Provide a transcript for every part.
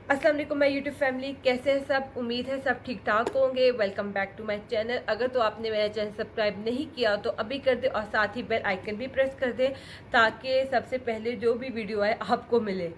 अस्सलाम वालेकुम my YouTube family, कैसे हैं सब। उम्मीद है सब ठीक ठाक होंगे। Welcome back to my channel. अगर तो आपने मेरा चैनल सब्सक्राइब नहीं किया तो अभी कर दे और साथ ही बेल आइकन भी प्रेस कर दे ताकि सबसे पहले जो भी वीडियो आए आपको मिले।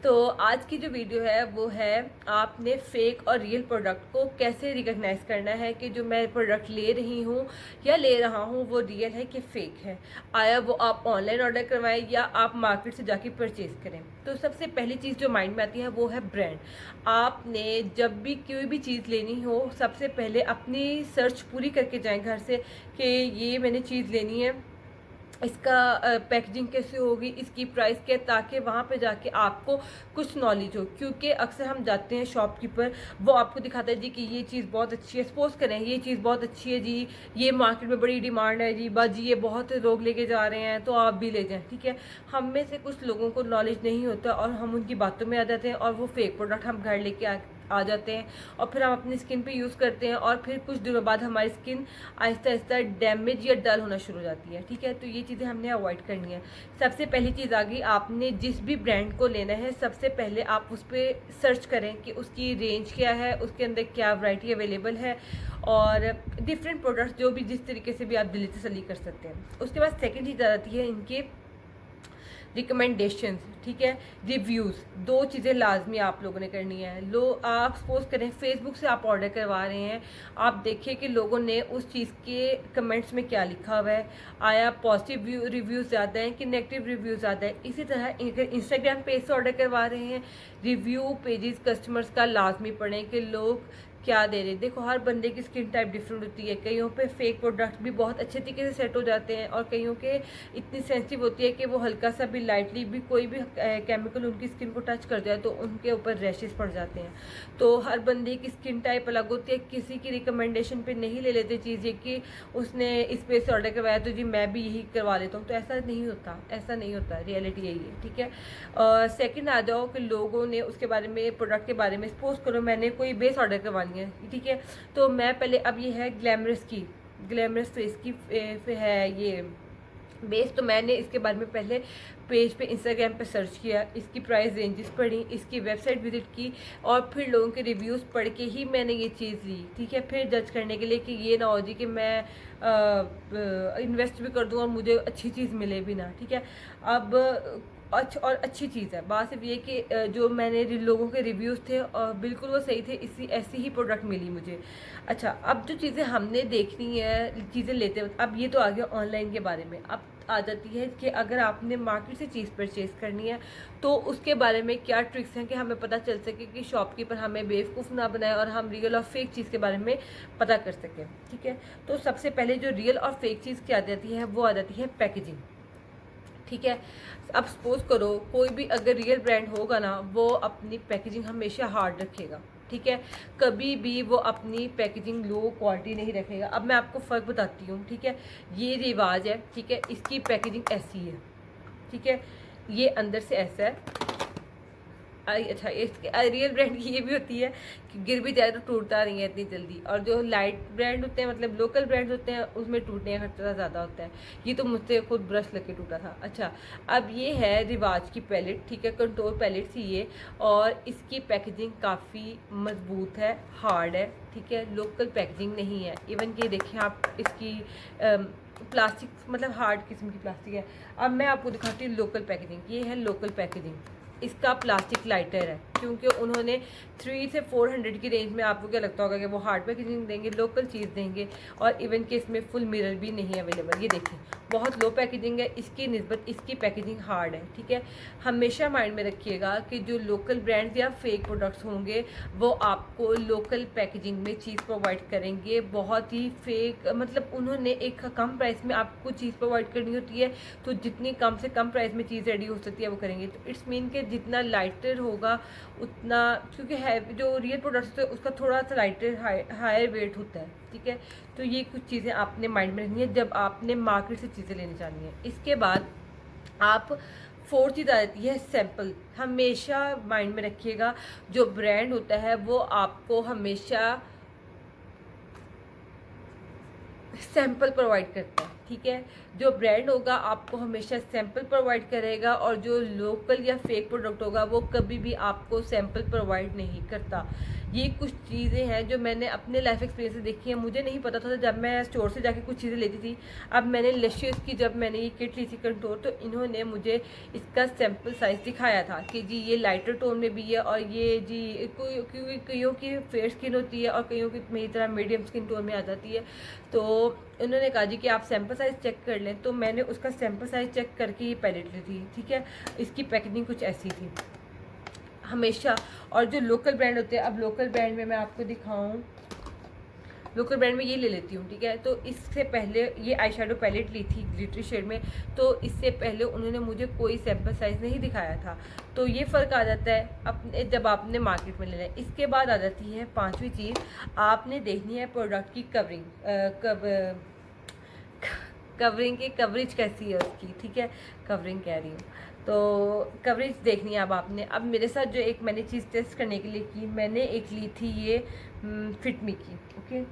तो आज की जो वीडियो है वो है आपने फेक और रियल प्रोडक्ट को कैसे रिकग्नाइज करना है कि जो मैं प्रोडक्ट ले रही हूँ या ले रहा हूँ वो रियल है कि फेक है। आया वो आप ऑनलाइन ऑर्डर करवाएं या आप मार्केट से जाके परचेज करें। तो सबसे पहली चीज़ जो माइंड में आती है वो है ब्रांड। आपने जब भी कोई भी चीज़ लेनी हो सबसे पहले अपनी सर्च पूरी करके जाएं घर से कि ये मैंने चीज़ लेनी है, इसका पैकेजिंग कैसे होगी, इसकी प्राइस क्या है, ताकि वहाँ पे जाके आपको कुछ नॉलेज हो। क्योंकि अक्सर हम जाते हैं शॉपकीपर, वो आपको दिखाता है जी कि ये चीज़ बहुत अच्छी है, सपोज करें ये चीज़ बहुत अच्छी है जी, ये मार्केट में बड़ी डिमांड है जी, बस जी ये बहुत लोग लेके जा रहे हैं तो आप भी ले जाएं। ठीक है, हम में से कुछ लोगों को नॉलेज नहीं होता और हम उनकी बातों में आ जाते हैं और वो फेक प्रोडक्ट हम घर लेके आ जाते हैं और फिर हम अपनी स्किन पे यूज़ करते हैं और फिर कुछ दिनों बाद हमारी स्किन आहिस्ता आहिस्ता डैमेज या डल होना शुरू हो जाती है। ठीक है, तो ये चीज़ें हमने अवॉइड करनी है। सबसे पहली चीज़ आ गई, आपने जिस भी ब्रांड को लेना है सबसे पहले आप उस पर सर्च करें कि उसकी रेंज क्या है, उसके अंदर क्या वैरायटी अवेलेबल है और डिफरेंट प्रोडक्ट्स जो भी जिस तरीके से भी आप दिल्ली तसल्ली कर सकते हैं। उसके बाद सेकेंड चीज़ आ जाती है इनके रिकमेंडेशंस। ठीक है, रिव्यूज़, दो चीज़ें लाजमी आप लोगों ने करनी है। आप सपोज करें फेसबुक से आप ऑर्डर करवा रहे हैं, आप देखिए कि लोगों ने उस चीज़ के कमेंट्स में क्या लिखा हुआ है। आया पॉजिटिव रिव्यूज़ ज़्यादा हैं कि नेगेटिव रिव्यूज़ ज़्यादा है। इसी तरह इंस्टाग्राम पेज से ऑर्डर करवा रहे हैं, रिव्यू पेजेस कस्टमर्स का लाजमी पढ़ें कि लोग क्या दे रहे हैं। देखो हर बंदे की स्किन टाइप डिफरेंट होती है, कईयों पे फेक प्रोडक्ट भी बहुत अच्छे तरीके से सेट हो जाते हैं और कईयों के इतनी सेंसिटिव होती है कि वो हल्का सा भी लाइटली भी कोई भी केमिकल उनकी स्किन को टच कर जाए तो उनके ऊपर रैशेस पड़ जाते हैं। तो हर बंदे की स्किन टाइप अलग होती है, किसी की रिकमेंडेशन पे नहीं ले लेते चीज़ कि उसने इस पेज से ऑर्डर करवाया तो जी मैं भी यही करवा लेता हूँ। तो ऐसा नहीं होता, ऐसा नहीं होता, रियलिटी यही है। ठीक है, सेकंड आ जाओ कि लोगों ने उसके बारे में, प्रोडक्ट के बारे में, सपोज करो मैंने कोई बेस ऑर्डर करवानी है। ठीक है, तो मैं पहले, अब ये है ग्लैमरस फेस की है ये बेस, तो मैंने इसके बारे में पहले पेज पे इंस्टाग्राम पे सर्च किया, इसकी प्राइस रेंजेस पढ़ी, इसकी वेबसाइट विजिट की और फिर लोगों के रिव्यूज़ पढ़ के ही मैंने ये चीज़ ली। ठीक है, फिर जज करने के लिए कि ये ना हो जी कि मैं इन्वेस्ट भी कर दूँ और मुझे अच्छी चीज़ मिले भी ना। ठीक है, अब और अच्छी चीज़ है, बात सिर्फ ये कि जो मैंने लोगों के रिव्यूज़ थे बिल्कुल वो सही थे, इसी ऐसी ही प्रोडक्ट मिली मुझे। अच्छा, अब जो चीज़ें हमने देखनी है चीज़ें लेते वक्त, अब ये तो आ गया ऑनलाइन के बारे में। अब आ जाती है कि अगर आपने मार्केट से चीज़ परचेज़ करनी है तो उसके बारे में क्या ट्रिक्स हैं कि हमें पता चल सके कि शॉपकीपर हमें बेवकूफ़ ना बनाए और हम रियल और फेक चीज़ के बारे में पता कर सकें। ठीक है, तो सबसे पहले जो रियल और फेक चीज़ क्या आ जाती है वो आ जाती है पैकेजिंग। ठीक है, अब सपोज करो कोई भी अगर रियल ब्रांड होगा ना वो अपनी पैकेजिंग हमेशा हार्ड रखेगा। ठीक है, कभी भी वो अपनी पैकेजिंग लो क्वालिटी नहीं रखेगा। अब मैं आपको फ़र्क बताती हूँ। ठीक है, ये रिवाज है। ठीक है, इसकी पैकेजिंग ऐसी है। ठीक है, ये अंदर से ऐसा है। अच्छा, इसके रियल ब्रांड की ये भी होती है कि गिर भी जाए तो टूटता नहीं है इतनी जल्दी, और जो लाइट ब्रांड होते हैं मतलब लोकल ब्रांड होते हैं उसमें टूटने का खतरा ज़्यादा होता है। ये तो मुझसे खुद ब्रश लग के टूटा था। अच्छा, अब ये है रिवाज की पैलेट। ठीक है, कंट्रोल पैलेट सी ये, और इसकी पैकेजिंग काफ़ी मजबूत है, हार्ड है। ठीक है, लोकल पैकेजिंग नहीं है। इवन कि देखिए आप इसकी प्लास्टिक मतलब हार्ड किस्म की प्लास्टिक है। अब मैं आपको दिखाती हूँ लोकल पैकेजिंग। ये है लोकल पैकेजिंग, इसका प्लास्टिक लाइटर है क्योंकि उन्होंने 3 से 400 की रेंज में, आपको क्या लगता होगा कि वो हार्ड पैकेजिंग देंगे, लोकल चीज़ देंगे, और इवन कि इसमें फुल मिरर भी नहीं अवेलेबल। ये देखिए बहुत लो पैकेजिंग है, इसकी निस्बत इसकी पैकेजिंग हार्ड है। ठीक है, हमेशा माइंड में रखिएगा कि जो लोकल ब्रांड्स या फेक प्रोडक्ट्स होंगे वो आपको लोकल पैकेजिंग में चीज़ प्रोवाइड करेंगे। बहुत ही फेक, मतलब उन्होंने एक कम प्राइस में आपको चीज़ प्रोवाइड करनी होती है तो जितनी कम से कम प्राइस में चीज़ रेडी हो सकती है वो करेंगे। तो इट्स मीन के जितना लाइटर होगा उतना, क्योंकि है जो रियल प्रोडक्ट्स होते हैं उसका थोड़ा सा लाइटर हायर वेट होता है। ठीक है, तो ये कुछ चीज़ें आपने माइंड में रखनी है जब आपने मार्केट से चीज़ें लेने जानी है। इसके बाद आप फोर्थ चीज़ आ जाती है सैंपल। हमेशा माइंड में रखिएगा जो ब्रांड होता है वो आपको हमेशा सैंपल प्रोवाइड करता है। ठीक है। जो ब्रांड होगा आपको हमेशा सैंपल प्रोवाइड करेगा, और जो लोकल या फेक प्रोडक्ट होगा वो कभी भी आपको सैंपल प्रोवाइड नहीं करता। ये कुछ चीज़ें हैं जो मैंने अपने लाइफ एक्सपीरियंस से देखी हैं। मुझे नहीं पता था जब मैं स्टोर से जाके कुछ चीज़ें लेती थी। अब मैंने लशियस की जब मैंने ये किट ली थी कंटूर, तो इन्होंने मुझे इसका सैंपल साइज़ दिखाया था कि जी ये लाइटर टोन में भी है, और ये जी क्योंकि कईयों की फेयर स्किन होती है और कईयों की मेरी तरह मीडियम स्किन टोन में आ जाती है। तो उन्होंने कहा जी कि आप सैंपल साइज़ चेक कर लें, तो मैंने उसका सैंपल साइज़ चेक करके ये पैलेट ली थी, ठीक है। इसकी पैकेजिंग कुछ ऐसी थी हमेशा। और जो लोकल ब्रांड होते हैं, अब लोकल ब्रांड में मैं आपको दिखाऊं, लोकल ब्रांड में ये ले लेती हूँ, ठीक है। तो इससे पहले ये आई शेडो पैलेट ली थी ग्लिटरी शेड में, तो इससे पहले उन्होंने मुझे कोई सैंपल साइज़ नहीं दिखाया था। तो ये फ़र्क आ जाता है अपने जब आपने मार्केट में लेना है। इसके बाद आ जाती है पांचवी चीज़, आपने देखनी है प्रोडक्ट की कवरिंग, कवरिंग की कवरेज कैसी है उसकी, ठीक है। कवरिंग कह रही हूँ, तो कवरेज देखनी है अब आपने। अब मेरे साथ जो एक मैंने चीज़ टेस्ट करने के लिए की, मैंने एक ली थी ये फिटमी की, ओके।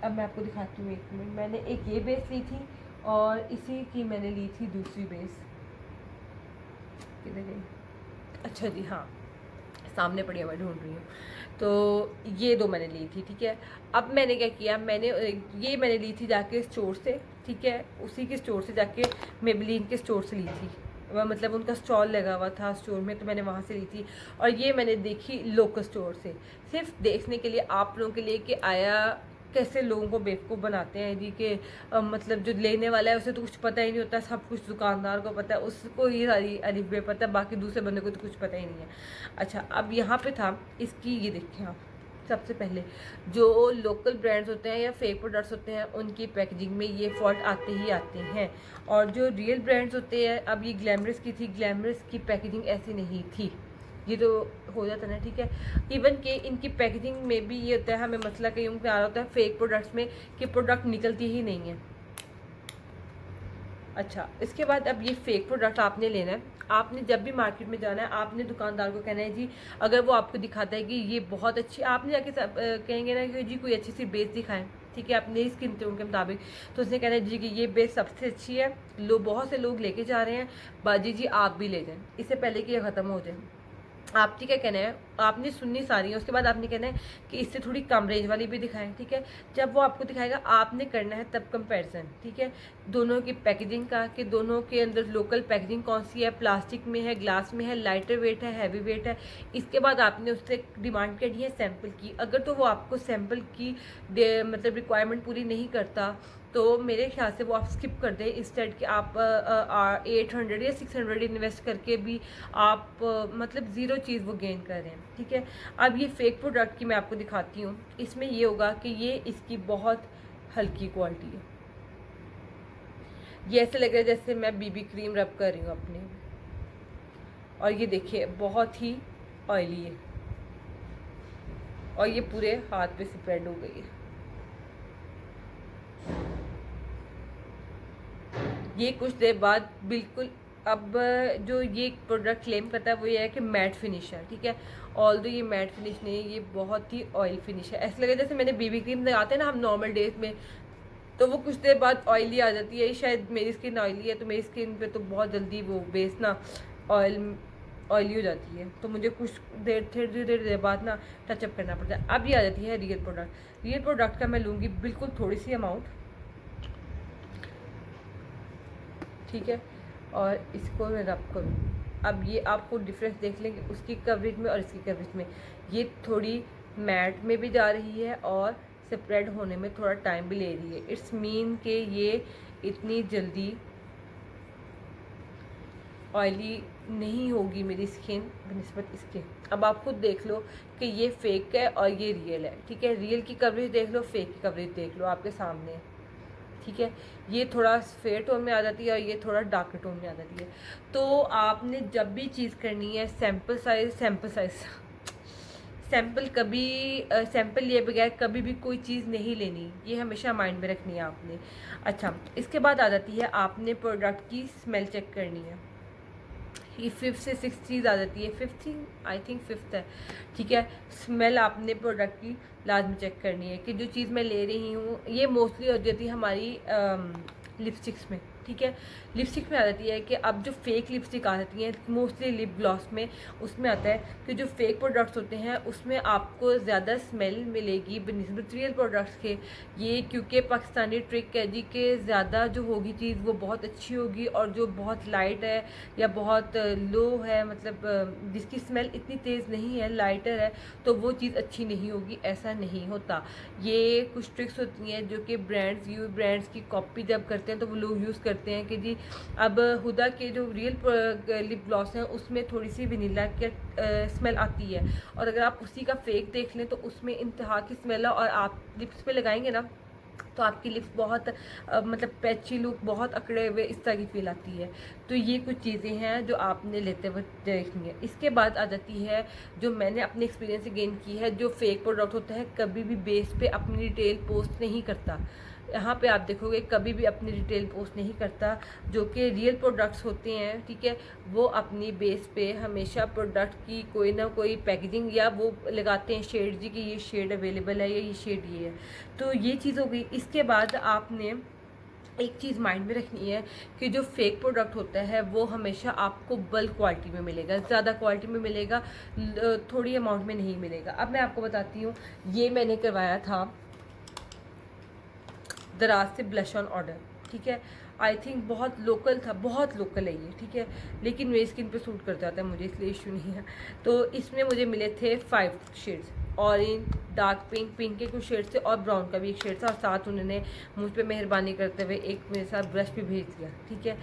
अब मैं आपको दिखाती हूँ, एक मिनट। मैंने एक ये बेस ली थी और इसी की मैंने ली थी दूसरी बेस, किधर गई, अच्छा जी हाँ सामने पड़ी है, मैं ढूंढ रही हूँ। तो ये दो मैंने ली थी, ठीक है। अब मैंने क्या किया, मैंने ली थी जाके स्टोर से, ठीक है। उसी के स्टोर से जाके मेबेलिन के स्टोर से ली थी, मतलब उनका स्टॉल लगा हुआ था स्टोर में, तो मैंने वहाँ से ली थी। और ये मैंने देखी लोकल स्टोर से, सिर्फ देखने के लिए, आप लोगों के लिए कि आया कैसे लोगों को बेवकूफ़ बनाते हैं जी कि मतलब जो लेने वाला है उसे तो कुछ पता ही नहीं होता, सब कुछ दुकानदार को पता है, उसको ये सारी अलिफ बे पता है, बाकी दूसरे बंदे को तो कुछ पता ही नहीं है। अच्छा, अब यहाँ पे था इसकी, ये देखें आप, सबसे पहले जो लोकल ब्रांड्स होते हैं या फेक प्रोडक्ट्स होते हैं उनकी पैकेजिंग में ये फॉल्ट आते ही आते हैं। और जो रियल ब्रांड्स होते हैं, अब ये ग्लैमरस की थी, ग्लैमरस की पैकेजिंग ऐसी नहीं थी, ये तो हो जाता है ना, ठीक है। इवन कि इनकी पैकेजिंग में भी ये होता है, हमें मसला कहीं पे आ रहा होता है फेक प्रोडक्ट्स में कि प्रोडक्ट निकलती ही नहीं है। अच्छा, इसके बाद अब ये फेक प्रोडक्ट आपने लेना है, आपने जब भी मार्केट में जाना है आपने दुकानदार को कहना है जी, अगर वो आपको दिखाता है कि ये बहुत अच्छी, आपने जाके कहेंगे ना कि जी कोई अच्छी सी बेस दिखाएं, ठीक है, अपने स्किन टोन के मुताबिक, तो उसने कहना है जी कि ये बेस सबसे अच्छी है, बहुत से लोग लेके जा रहे हैं, बाजी जी आप भी ले जाएं, इससे पहले कि ये ख़त्म हो जाए। आपने क्या कहना है, आपने सुननी सारी है, उसके बाद आपने कहना है कि इससे थोड़ी कम रेंज वाली भी दिखाएं, ठीक है। जब वो आपको दिखाएगा आपने करना है तब कंपैरिजन, ठीक है, दोनों की पैकेजिंग का, कि दोनों के अंदर लोकल पैकेजिंग कौन सी है, प्लास्टिक में है, ग्लास में है, लाइटर वेट है, हैवी वेट है। इसके बाद आपने उससे डिमांड करनी है सैंपल की। अगर तो वो आपको सैंपल की मतलब रिक्वायरमेंट पूरी नहीं करता, तो मेरे ख्याल से वो आप स्किप कर दें, इंस्टेड कि आप 800 या 600 इन्वेस्ट करके भी आप मतलब ज़ीरो चीज़ वो गेन कर रहे हैं, ठीक है। अब ये फेक प्रोडक्ट की मैं आपको दिखाती हूँ, इसमें ये होगा कि ये इसकी बहुत हल्की क्वालिटी है, ये ऐसे लग रहा है जैसे मैं बीबी क्रीम रब कर रही हूँ अपने, और ये देखिए बहुत ही ऑयली है, और ये पूरे हाथ पे स्प्रेड हो गई है। ये कुछ देर बाद बिल्कुल, अब जो ये प्रोडक्ट क्लेम करता है वो ये है कि मैट फिनिश है, ठीक है। ऑल्दो ये मैट फिनिश नहीं है, ये बहुत ही ऑयल फिनिश है। ऐसा लगे जैसे मैंने बीबी क्रीम लगाते हैं ना हम नॉर्मल डेज में, तो वो कुछ देर बाद ऑयली आ जाती है। शायद मेरी स्किन ऑयली है, तो मेरी स्किन पे तो बहुत जल्दी वो बेस ना ऑयली हो जाती है, तो मुझे कुछ थोड़ी देर बाद ना टचअप करना पड़ता है। अब ये आ जाती है रियल प्रोडक्ट। रियल प्रोडक्ट का मैं लूँगी बिल्कुल थोड़ी सी अमाउंट, ठीक है, और इसको मैं रब करूँ। अब ये आपको डिफरेंस देख लेंगे उसकी कवरेज में और इसकी कवरेज में, ये थोड़ी मैट में भी जा रही है और स्प्रेड होने में थोड़ा टाइम भी ले रही है। इट्स मीन कि ये इतनी जल्दी ऑयली नहीं होगी मेरी स्किन बनिस्बत इसके। अब आप खुद देख लो कि ये फेक है और ये रियल है, ठीक है। रियल की कवरेज देख लो, फेक की कवरेज देख लो, आपके सामने है, ठीक है। ये थोड़ा फेयर टोन में आ जाती है और ये थोड़ा डार्क टोन में आ जाती है। तो आपने जब भी चीज़ करनी है सैंपल कभी सैंपल लिए बगैर कभी भी कोई चीज़ नहीं लेनी, ये हमेशा माइंड में रखनी है आपने। अच्छा, इसके बाद आ जाती है आपने प्रोडक्ट की स्मेल चेक करनी है। ये 5th से 6th चीज़ आ जाती है, 5th आई थिंक 5th है, ठीक है। स्मेल आपने प्रोडक्ट की लाजमी चेक करनी है कि जो चीज़ मैं ले रही हूँ, ये मोस्टली हो जाती है हमारी लिपस्टिक्स में, ठीक है। लिपस्टिक में आ जाती है कि अब जो फेक लिपस्टिक आ जाती हैं मोस्टली लिप ग्लॉस में, उसमें आता है कि जो फेक प्रोडक्ट्स होते हैं उसमें आपको ज़्यादा स्मेल मिलेगी बनिस्बत रियल प्रोडक्ट्स के। ये क्योंकि पाकिस्तानी ट्रिक है जी कि ज़्यादा जो होगी चीज़ वो बहुत अच्छी होगी, और जो बहुत लाइट है या बहुत लो है, मतलब जिसकी स्मेल इतनी तेज़ नहीं है, लाइटर है, तो वो चीज़ अच्छी नहीं होगी। ऐसा नहीं होता। ये कुछ ट्रिक्स होती हैं जो कि ब्रांड्स की कॉपी जब करते हैं तो वो लोग यूज़ करते हैं कि जी अब हुदा के जो रियल लिप ग्लॉस हैं उसमें थोड़ी सी वनीला की स्मेल आती है, और अगर आप उसी का फेक देख लें तो उसमें इंतहा की स्मेल है, और आप लिप्स पे लगाएंगे ना तो आपकी लिप्स बहुत मतलब पैची लुक, बहुत अकड़े हुए इस तरह की फील आती है। तो ये कुछ चीज़ें हैं जो आपने लेते हुए देखनी है। इसके बाद आ जाती है जो मैंने अपने एक्सपीरियंस से गेन की है, जो फेक प्रोडक्ट होता है कभी भी बेस पे अपनी डिटेल पोस्ट नहीं करता। यहाँ पे आप देखोगे कभी भी अपनी डिटेल पोस्ट नहीं करता। जो कि रियल प्रोडक्ट्स होते हैं, ठीक है, वो अपनी बेस पे हमेशा प्रोडक्ट की कोई ना कोई पैकेजिंग या वो लगाते हैं शेड जी कि ये शेड अवेलेबल है या ये शेड ये है। तो ये चीज़ हो गई। इसके बाद आपने एक चीज़ माइंड में रखनी है कि जो फेक प्रोडक्ट होता है वो हमेशा आपको बल्क क्वालिटी में मिलेगा, ज़्यादा क्वालिटी में मिलेगा, थोड़ी अमाउंट में नहीं मिलेगा। अब मैं आपको बताती हूँ, ये मैंने करवाया था दराज से ब्लश ऑन ऑर्डर, ठीक है। आई थिंक बहुत लोकल था, बहुत लोकल है ये, ठीक है, लेकिन मेरी स्किन पे सूट कर जाता है मुझे, इसलिए इशू नहीं है। तो इसमें मुझे मिले थे 5 shades, orange, dark pink, pink के कुछ शेड्स थे, और ब्राउन का भी एक शेड था, और साथ उन्होंने मुझ पे मेहरबानी करते हुए एक मेरे साथ ब्रश भी भेज दिया, ठीक है।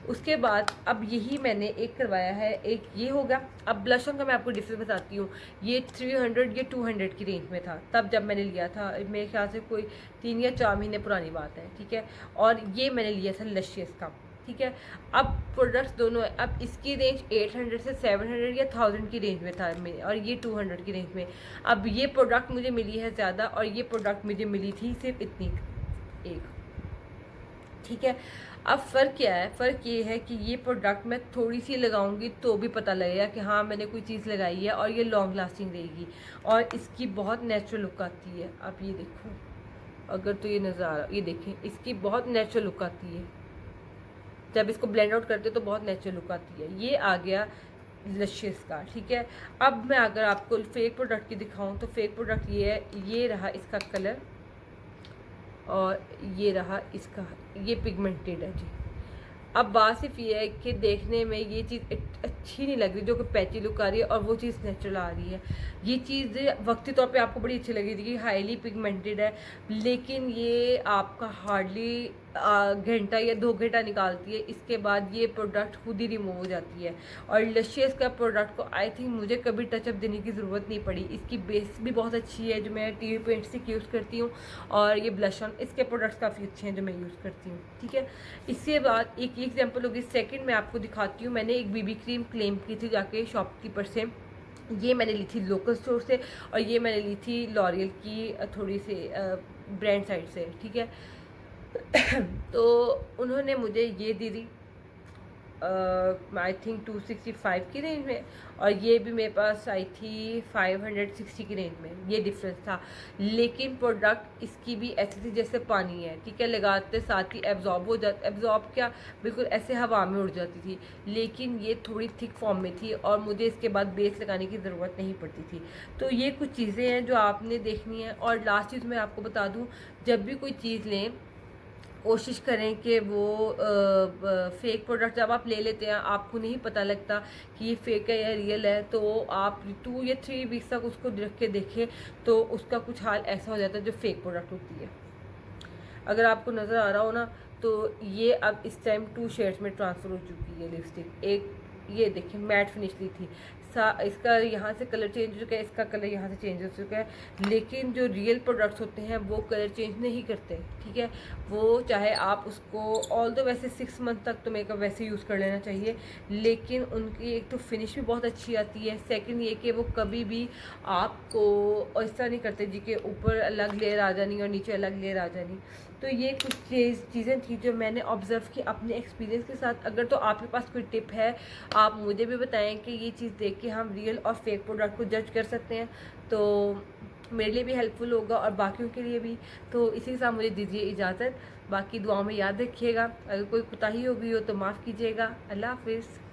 उसके बाद अब यही मैंने एक करवाया है, एक ये होगा। अब ब्लश ऑन का मैं आपको डिफरेंस बताती हूँ। ये 300 या 200 की रेंज में था तब जब मैंने लिया था, मेरे ख्याल से कोई 3 या 4 महीने पुरानी बात है, ठीक है। और ये मैंने लिया था लशियस का, ठीक है। अब प्रोडक्ट्स दोनों है, अब इसकी रेंज 800 से 700 या 1000 की रेंज में था और ये 200 की रेंज में। अब ये प्रोडक्ट मुझे मिली है ज़्यादा, और ये प्रोडक्ट मुझे मिली थी सिर्फ इतनी एक, ठीक है। अब फ़र्क क्या है? फ़र्क ये है कि ये प्रोडक्ट मैं थोड़ी सी लगाऊंगी तो भी पता लगेगा कि हाँ मैंने कोई चीज़ लगाई है, और ये लॉन्ग लास्टिंग रहेगी, और इसकी बहुत नेचुरल लुक आती है। आप ये देखो, अगर तो ये नज़ारा ये देखें, इसकी बहुत नेचुरल लुक आती है, जब इसको ब्लेंड आउट करते तो बहुत नेचुरल लुक आती है। ये आ गया लशियस का, ठीक है। अब मैं अगर आपको फेक प्रोडक्ट की दिखाऊं तो फेक प्रोडक्ट ये है, ये रहा इसका कलर, और ये रहा इसका, ये पिगमेंटेड है जी। अब बात सिर्फ ये है कि देखने में ये चीज़ अच्छी नहीं लग रही, जो कि पैची लुक आ रही है, और वो चीज़ नेचुरल आ रही है। ये चीज़ वक्ती तौर पे आपको बड़ी अच्छी लग रही थी कि हाईली पिगमेंटेड है, लेकिन ये आपका हार्डली घंटा या 2 घंटा निकालती है। इसके बाद ये प्रोडक्ट खुद ही रिमूव हो जाती है। और लशियस का प्रोडक्ट को आई थिंक मुझे कभी टचअप देने की ज़रूरत नहीं पड़ी। इसकी बेस भी बहुत अच्छी है जो मैं टीवी पेंट से यूज़ करती हूँ, और ये ब्लश ऑन, इसके प्रोडक्ट्स काफ़ी अच्छे हैं जो मैं यूज़ करती हूँ, ठीक है। इसके बाद एक एग्जाम्पल होगी। सेकंड मैं आपको दिखाती हूँ, मैंने एक बीबी क्रीम क्लेम की थी जाके शॉपकीपर से। ये मैंने ली थी लोकल स्टोर से, और ये मैंने ली थी लॉरियल की थोड़ी सी ब्रांड साइड से, ठीक है। तो उन्होंने मुझे ये दी थी आई थिंक 265 की रेंज में, और ये भी मेरे पास आई थी 560 की रेंज में। ये डिफरेंस था, लेकिन प्रोडक्ट इसकी भी ऐसी थी जैसे पानी है, ठीक है। लगाते साथ ही एब्जॉर्ब हो जाता, एब्जॉर्ब क्या, बिल्कुल ऐसे हवा में उड़ जाती थी, लेकिन ये थोड़ी थिक फॉर्म में थी, और मुझे इसके बाद बेस लगाने की ज़रूरत नहीं पड़ती थी। तो ये कुछ चीज़ें हैं जो आपने देखनी है। और लास्ट चीज़ मैं आपको बता दूँ, जब भी कोई चीज़ लें कोशिश करें कि वो फेक प्रोडक्ट जब आप ले लेते हैं आपको नहीं पता लगता कि ये फेक है या रियल है, तो आप 2 या 3 वीक्स तक उसको रख के देखें तो उसका कुछ हाल ऐसा हो जाता है जो फेक प्रोडक्ट होती है। अगर आपको नज़र आ रहा हो ना, तो ये अब इस टाइम 2 शेड्स में ट्रांसफ़र हो चुकी है लिपस्टिक। एक ये देखिए मैट फिनिश ली थी, इसका यहाँ से कलर चेंज हो चुका है, इसका कलर यहाँ से चेंज हो चुका है, लेकिन जो रियल प्रोडक्ट्स होते हैं वो कलर चेंज नहीं करते, ठीक है। वो चाहे आप उसको ऑल दो वैसे 6 मंथ तक तो मेकअप वैसे यूज़ कर लेना चाहिए, लेकिन उनकी एक तो फिनिश भी बहुत अच्छी आती है। सेकंड ये कि वो कभी भी आपको ऐसा नहीं करते जी के ऊपर अलग लेयर आ जानी और नीचे अलग लेयर आ जानी। तो ये कुछ चीज़ें थी जो मैंने ऑब्ज़र्व की अपने एक्सपीरियंस के साथ। अगर तो आपके पास कोई टिप है आप मुझे भी बताएं कि ये चीज़ देख के हम रियल और फेक प्रोडक्ट को जज कर सकते हैं। तो मेरे लिए भी हेल्पफुल होगा और बाकियों के लिए भी। तो इसी के साथ मुझे दीजिए इजाज़त, बाकी दुआओं में याद रखिएगा, अगर कोई कोताही हो गई हो तो माफ़ कीजिएगा। अल्लाह हाफिज़।